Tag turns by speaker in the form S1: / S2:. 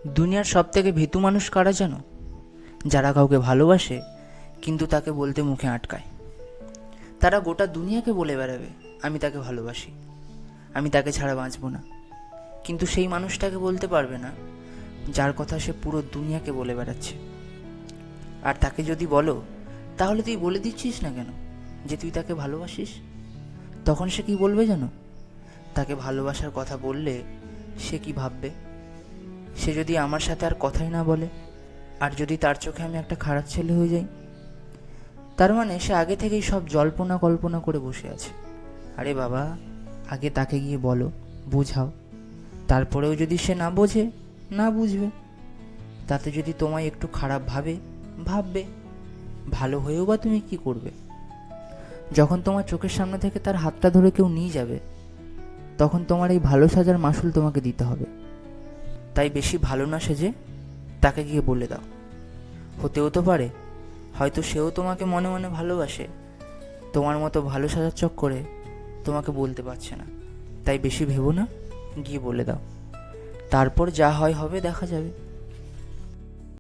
S1: দুনিয়ার সব থেকে ভীতু মানুষ কারা জানো? যারা কাউকে ভালোবাসে কিন্তু তাকে বলতে মুখে আটকায়। তারা গোটা দুনিয়াকে বলে বেড়াবে, আমি তাকে ভালোবাসি, আমি তাকে ছাড়া বাঁচব না, কিন্তু সেই মানুষটাকে বলতে পারবে না যার কথা সে পুরো দুনিয়াকে বলে বেড়াচ্ছে। আর তাকে যদি বলো, তাহলে তুই বলে দিচ্ছিস না কেন যে তুই তাকে ভালোবাসিস? তখন সে কি বলবে জানো? তাকে ভালোবাসার কথা বললে সে কি ভাববে? সে যদি আমার সাথে আর কথাই না বলে, আর যদি তার চোখে আমি একটা খারাপ ছেলে হয়ে যাই, তার মানে সে আগে থেকেই সব জল্পনা কল্পনা করে বসে আছে। আরে বাবা, আগে তাকে গিয়ে বলো, বোঝাও। তারপরেও যদি সে না বোঝে, না বুঝবে, তাতে যদি তোমায় একটু খারাপ ভাববে, ভালো হয়েও বা তুমি কি করবে? যখন তোমার চোখের সামনে থেকে তার হাতটা ধরে কেউ নিয়ে যাবে, তখন তোমার এই ভালো সাজার মাসুল তোমাকে দিতে হবে। তাই বেশি ভালো না সেজে তাকে গিয়ে বলে দাও। হতেও তো পারে হয়তো সেও তোমাকে মনে মনে ভালোবাসে, তোমার মতো ভালো সাজার চক্করে তোমাকে বলতে পারছে না। তাই বেশি ভেবো না, গিয়ে বলে দাও। তারপর যা হয় হবে, দেখা যাবে।